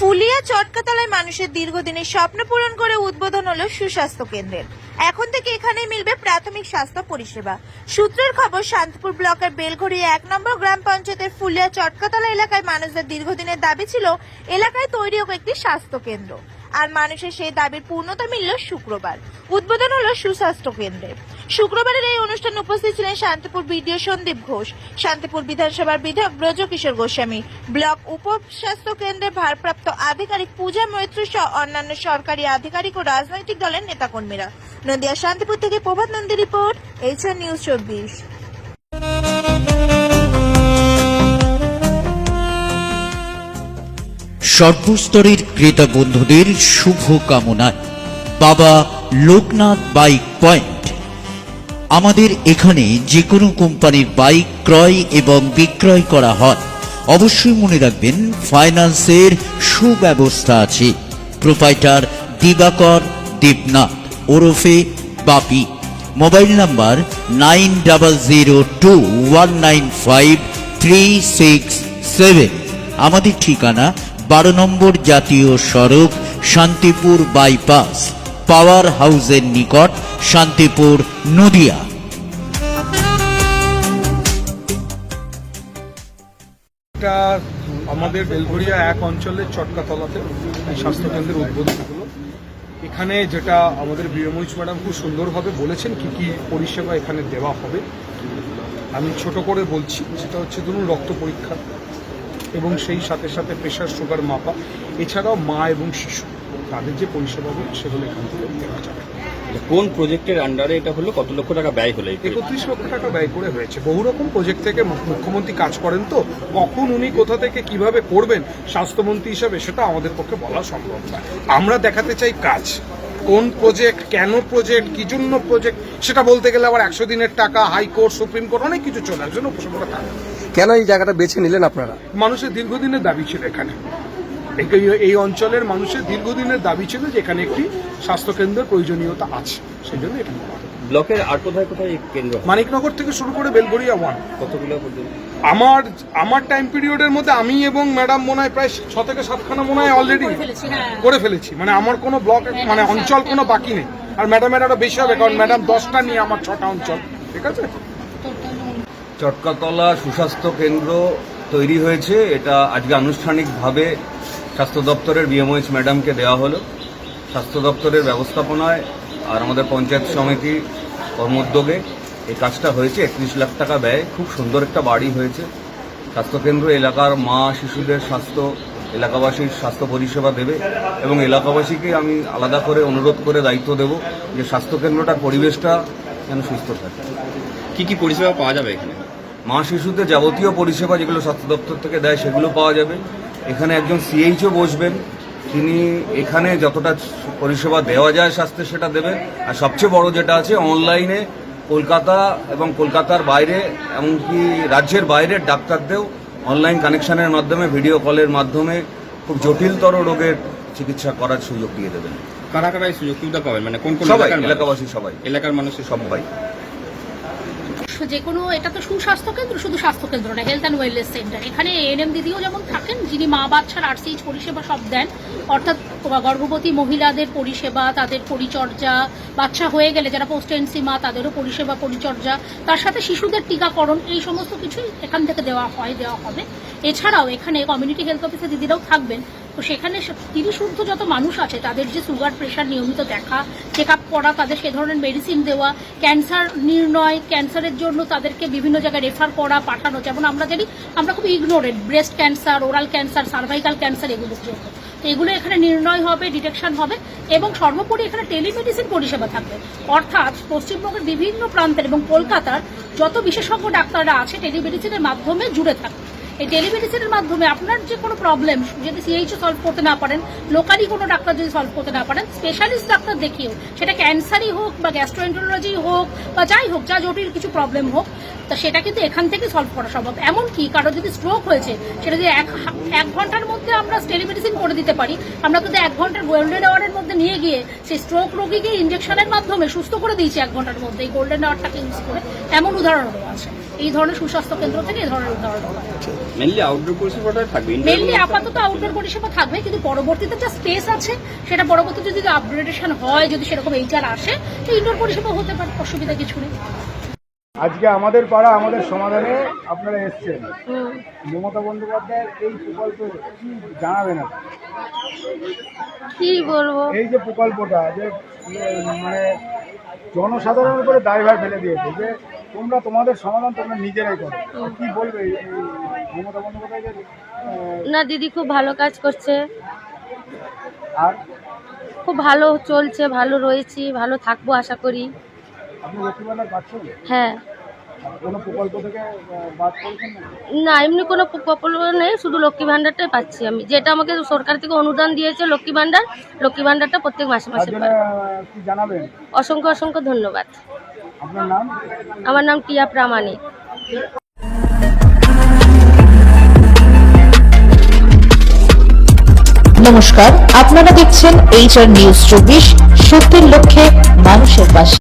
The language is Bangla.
ফুলিয়া চটকাতলায় মানুষের দীর্ঘদিনের স্বপ্ন পূরণ করে উদ্বোধন হলো সুস্বাস্থ্য কেন্দ্রের। এখন থেকে এখানেই মিলবে প্রাথমিক স্বাস্থ্য পরিষেবা। সূত্রের খবর, শান্তিপুর ব্লকের বেলঘড়ি 1 নম্বর গ্রাম পঞ্চায়েতের ফুলিয়া চটকাতলা এলাকায় মানুষদের দীর্ঘদিনের দাবি ছিল এলাকায় তৈরি হোক একটি স্বাস্থ্য কেন্দ্র, আর মানুষের সেই দাবির পূর্ণতা মিলল শুক্রবার। উদ্বোধন হলো সুস্বাস্থ্য কেন্দ্রের। শুক্রবারের এই অনুষ্ঠানে উপস্থিত ছিলেন শান্তিপুর বিডিও সন্দীপ ঘোষ, শান্তিপুর বিধানসভার বিধায়ক ব্রজকিশোর গোস্বামী, ব্লক উপস্বাস্থ্য কেন্দ্রের ভারপ্রাপ্ত আধিকারিক পূজা মৈত্র সহ অন্যান্য সরকারি আধিকারিক ও রাজনৈতিক দলের নেতাকর্মীরা। নদিয়া শান্তিপুর থেকে প্রভাত নন্দী রিপোর্ট, এইচআর নিউজ 24। সর্বস্তরের ক্রেতা বন্ধুদের শুভ কামনায় বাবা লোকনাথ বাইক পয়েন্ট। আমাদের এখানে যে কোনো কোম্পানির বাইক ক্রয় এবং বিক্রয় করা হয়। অবশ্যই মনে রাখবেন, ফাইন্যান্সের সুব্যবস্থা আছে। প্রোপাইটার দিবাকর দেবনাথ ওরফে বাপি। Mobile number 9002195367। আমাদের ঠিকানা 12 নম্বর জাতীয় সড়ক, শান্তিপুর বাইপাস, পাওয়ার হাউসের নিকট, শান্তিপুর, নদিয়া। এটা আমাদের বেলঘড়িয়া 1 অঞ্চলের চটকাতলাতে এই স্বাস্থ্যকেন্দ্রের উদ্বোধন হলো। এখানে যেটা আমাদের বীরমহিষ ম্যাডাম খুব সুন্দরভাবে বলেছেন কি কি পরিষেবা এখানে দেওয়া হবে, আমি ছোট করে বলছি। সেটা হচ্ছে ধরুন রক্ত পরীক্ষা এবং সেই সাথে সাথে প্রেশার সুগার মাপা, এছাড়াও মা এবং শিশু তাদের যে পরিষেবাগুলো সেগুলো এখান থেকে দেওয়া যাবে। কোন প্রজেক্টের আন্ডারে এটা হলো, কত লক্ষ টাকা ব্যয় হলো? 31 লক্ষ টাকা ব্যয় করে হয়েছে। বহু রকম প্রজেক্ট থেকে মুখ্যমন্ত্রী কাজ করেন, তো কখন উনি কোথা থেকে কিভাবে করবেন স্বাস্থ্যমন্ত্রী হিসাবে সেটা আমাদের পক্ষে বলা সম্ভব নয়। আমরা দেখাতে চাই কাজ, কোন প্রজেক্ট, কেন প্রজেক্ট, কি জন্য প্রজেক্ট, সেটা বলতে গেলে আবার 100 দিনের টাকা, হাইকোর্ট, সুপ্রিম কোর্ট, অনেক কিছু চলে আসবে। উপসংহারে থাকে কেন এই জায়গাটা বেছে নিলেন আপনারা? মানুষের দীর্ঘদিনের দাবি ছিল এখানে, এই অঞ্চলের মানুষের দীর্ঘদিনের দাবি ছিল যে এখানে একটি স্বাস্থ্যকেন্দ্রের প্রয়োজনীয়তা আছে, সেই জন্য এখানে ব্লকের আর কোথায় কোথায় কেন্দ্র? মানিকনগর থেকে শুরু করে বেলঘড়িয়া 1। কতগুলো পর্যন্ত? আমার টাইম পিরিয়ডের মধ্যে আমি এবং ম্যাডাম মনে হয় প্রায় 6 থেকে 7খানা মনে হয় অলরেডি করে ফেলেছি। মানে আমার কোনো ব্লক মানে অঞ্চল কোনো বাকি নেই। আর ম্যাডামের আরো বেশি হবে, কারণ ম্যাডাম 10টা নিয়ে আমার 6টা অঞ্চল। ঠিক আছে। চটকাতলা সুস্বাস্থ্য কেন্দ্র তৈরি হয়েছে, এটা আজকে আনুষ্ঠানিকভাবে স্বাস্থ্য দপ্তরের বিএমওএইচ ম্যাডামকে দেওয়া হলো। স্বাস্থ্য দপ্তরের ব্যবস্থাপনায় আর আমাদের পঞ্চায়েত সমিতি কর্মোদ্যোগে এই কাজটা হয়েছে। 31 লাখ টাকা ব্যয়, খুব সুন্দর একটা বাড়ি হয়েছে। স্বাস্থ্যকেন্দ্র এলাকার মা শিশুদের স্বাস্থ্য, এলাকাবাসীর স্বাস্থ্য পরিষেবা দেবে এবং এলাকাবাসীকে আমি আলাদা করে অনুরোধ করে দায়িত্ব দেব যে স্বাস্থ্যকেন্দ্রটার পরিবেশটা যেন সুস্থ থাকে। কি কি পরিষেবা পাওয়া যাবে এখানে? মা শিশুদের যাবতীয় পরিষেবা যেগুলো স্বাস্থ্য দপ্তর থেকে দেয় সেগুলো পাওয়া যাবে। এখানে একজন সিএইচও বসবেন, তিনি এখানে যতটা পরিষেবা দেওয়া যায় স্বাস্থ্যে সেটা দেবেন। আর সবচেয়ে বড় যেটা আছে, অনলাইনে কলকাতা এবং কলকাতার বাইরে এমনকি রাজ্যের বাইরের ডাক্তারদেরও অনলাইন কানেকশনের মাধ্যমে, ভিডিও কলের মাধ্যমে খুব জটিলতর রোগের চিকিৎসা করার সুযোগ দিয়ে দেবেন। কারা কারা এই সুযোগ সুবিধা পাবেন? মানে কোন কোন সবাই, এলাকাবাসী সবাই, এলাকার মানুষের সবাই। যে কোনো, এটা তো সুস্বাস্থ্য কেন্দ্র, শুধু স্বাস্থ্য কেন্দ্র না, হেলথ অ্যান্ড ওয়েলনেস সেন্টার। এখানে এএনএম দিদিও যেমন থাকেন, যিনি মা বাচ্চার আরসিএইচ পরিষেবা সব দেন, অর্থাৎ গর্ভবতী মহিলাদের পরিষেবা, তাদের পরিচর্যা, বাচ্চা হয়ে গেলে যারা পোস্টেন্সি মা তাদেরও পরিষেবা পরিচর্যা, তার সাথে শিশুদের টিকাকরণ, এই সমস্ত কিছুই এখান থেকে দেওয়া হবে। এছাড়াও এখানে কমিউনিটি হেলথ অফিসার দিদিরাও থাকবেন। তো সেখানে 30 ঊর্ধ্ব যত মানুষ আছে তাদের যে সুগার প্রেশার নিয়মিত দেখা, চেক আপ করা, তাদের সে ধরনের মেডিসিন দেওয়া, ক্যান্সার নির্ণয়, ক্যান্সারের জন্য তাদেরকে বিভিন্ন জায়গায় রেফার করা, পাঠানো। যেমন আমরা জানি আমরা খুব ignorant, breast cancer, oral cancer, cervical cancer, এগুলোর জন্য। তো এগুলো এখানে নির্ণয় হবে, ডিটেকশন হবে এবং সর্বোপরি এখানে টেলিমেডিসিন পরিষেবা থাকবে। অর্থাৎ পশ্চিমবঙ্গের বিভিন্ন প্রান্তের এবং কলকাতার যত বিশেষজ্ঞ ডাক্তাররা আছে টেলিমেডিসিনের মাধ্যমে জুড়ে থাকবে। এই টেলিমেডিসিনের মাধ্যমে আপনার যে কোনো প্রবলেম যদি সিএইচও সলভ করতে না পারেন, লোকালি কোনো ডাক্তার যদি সলভ করতে না পারেন, স্পেশালিস্ট ডাক্তার দেখিয়েও, সেটা ক্যান্সারই হোক বা গ্যাস্ট্রোএন্টারোলজি হোক বা যাই হোক, যা জটিল কিছু প্রবলেম হোক, তা সেটা কিন্তু এখান থেকে সলভ করা সম্ভব। এমনকি কারো যদি স্ট্রোক হয়েছে, সেটা যদি এক ঘন্টার মধ্যে আমরা টেলিমেডিসিন করে দিতে পারি, আমরা কিন্তু 1 ঘন্টার গোল্ডেন আওয়ারের মধ্যে নিয়ে গিয়ে সেই স্ট্রোক রোগীকে ইঞ্জেকশনের মাধ্যমে সুস্থ করে দিয়েছি 1 ঘন্টার মধ্যে, এই গোল্ডেন আওয়ারটাকে ইউজ করে। এমন উদাহরণও আছে। এই ধরনের সুস্বাস্থ্য কেন্দ্র থেকে এই ধরনের উদাহরণ হয়। মেনলি আউটডোর পরিষেবাটা থাকবে মেনলি আপাতত আউটডোর পরিষেবা থাকবে, কিন্তু পরবর্তীতে যা স্পেস আছে সেটা পরবর্তীতে যদি আপগ্রেডেশন হয়, যদি সেরকম এইচআর আসে, তো ইনডোর পরিষেবা হতে পারে, অসুবিধা কিছু নেই। আজকে আমাদের পাড়া আমাদের সমাধানে আপনারা এসছেন, মমতা বন্দ্যোপাধ্যায়ের এই প্রকল্পে কি জানাবেন আপনি? কি বলবো, এই যে প্রকল্পটা যে মানে জনসাধারণের উপরে দায়ভার ফেলে দিয়েছে যে তোমরা তোমাদের সমাধান তোমরা নিজেরাই করো, কি বলবে এই মমতা বন্দ্যোপাধ্যায়? না দিদি খুব ভালো কাজ করছে, আর খুব ভালো চলছে, ভালো রয়েছি, ভালো থাকবো আশা করি। আপনি লক্ষ্মী ভান্ডার পাচ্ছেন? হ্যাঁ, কোনো প্রকল্প থেকে বাদ করেছেন না? না এমনি কোনো প্রকল্প নেই, শুধু লক্ষ্মী ভান্ডারটাই পাচ্ছি আমি, যেটা আমাকে সরকার থেকে অনুদান দিয়েছে লক্ষ্মী ভান্ডারটা প্রত্যেক মাসে তার মাসে জন্য পাই। কি জানাবেন? অসংখ্য অসংখ্য ধন্যবাদ। আপনার নাম? আমার নাম টিয়া প্রামাণিক। নমস্কার, আপনারা দেখছেন HR নিউজ 24, সত্যের লক্ষ্যে মানুষের পাশে।